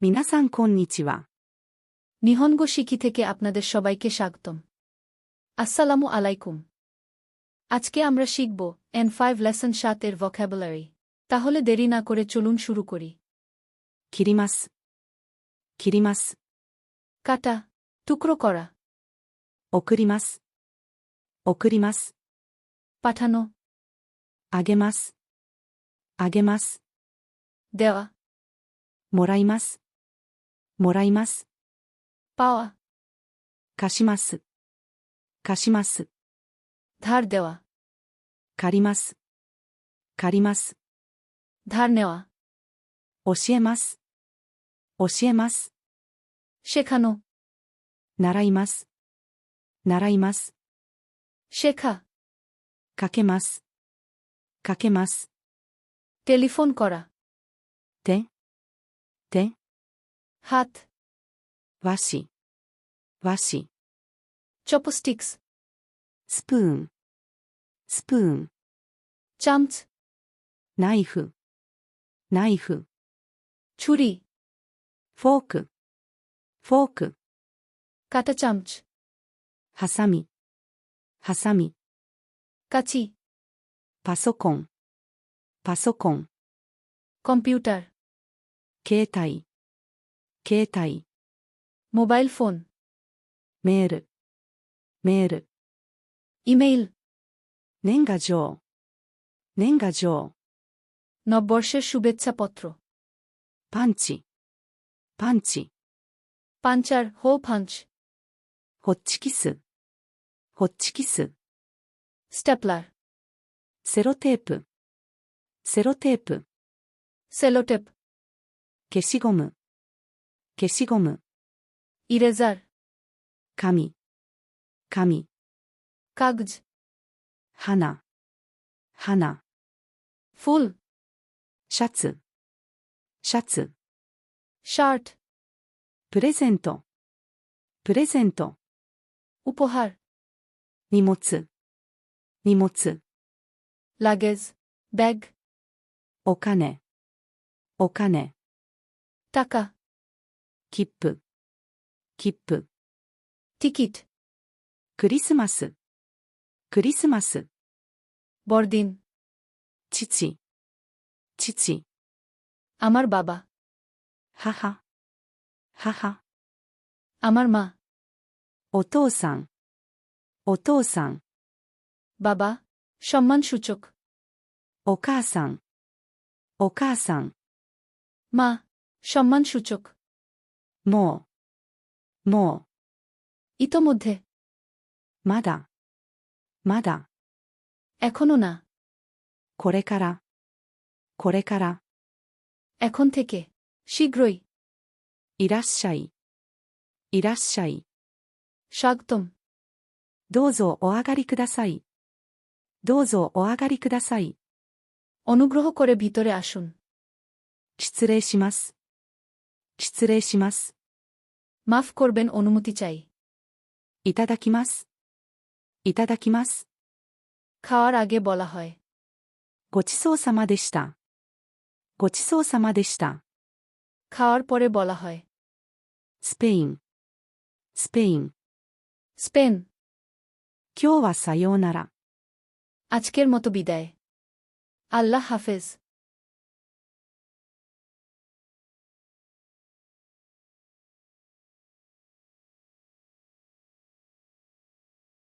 皆さんこんにちは。নিহনগো শিখি থেকে আপনাদের সবাইকে স্বাগতম। আসসালামু আলাইকুম। আজকে আমরা শিখব N5 লেসন 7 এর ভোকাবুলারি। তাহলে দেরি না করে চলুন শুরু করি। 切ります。切ります。 কাটা, টুকরো করা, 送ります。送ります。 পাঠানো, あげます。あげます。 দেওয়া, もらいます。もらいます。 পাওয়া, 貸します。貸します。 ধার দেওয়া, 借ります。借ります。 ধার নেওয়া, 教えます。教えます。 শেখানো, 習います。習います。 শেখা, かけます。かけます。 টেলিফোন করা, 手、手、 হাত, 和紙、和紙、 চপস্টিক্স, スプーン、スプーン、 চামচ, ナイフ、ナイフ、 ছুরি, フォーク、フォーク、 কাটা চামচ, ハサミ、ハサミ、 কাঁচি, パソコン、パソコン、 কম্পিউটার, 携帯、携帯、 মোবাইল ফোন, メール、メール、 ইমেইল, 年賀状、年賀状、 নববর্ষের শুভেচ্ছাপত্র, パンチ、パンチ、 পাঞ্চার, হোল পাঞ্চ, ホッチキス、ホッチキス、 স্ট্যাপলার, セロテープ、セロテープ、 সেলোটেপ, 消しゴム、消しゴム、 ইরেজার, 紙、紙、 কাগজ, 花、花、 ফুল, シャツ、シャツ、 শার্ট, プレゼント、プレゼント、 উপহার, 荷物、荷物、 লাগেজ, ব্যাগ, お金、お金、 টাকা, 切符、切符、 টিকিট, クリスマス、クリスマス、 বড়দিন, 父、父、 আমার বাবা, 母、母、 আমার মা, お父さん、お父さん、 বাবা, সম্মানসূচক, お母さん、お母さん、 মা, সম্মানসূচক, もう、も ইতোমধ্যে, う、まだ、まだ、 এখনো না, これから、これから、 এখন থেকে, শীঘ্রই, いらっしゃい、いらっしゃい、 স্বাগতম, どうぞお上がりください。どうぞお上がりください。 অনুগ্রহ করে ভিতরে আসুন, 失礼します。失礼します。 মাফ করবেন, অনুমতি চাই, いただきます。いただきます。 খাওয়ার আগে বলা হয়, ごちそうさまでした。ごちそうさまでした。 খাওয়ার পরে বলা হয়, スペイン。スペイン。 স্পেন, 今日はさようなら。 আজকের মতো বিদায়, আল্লাহ হাফেজ।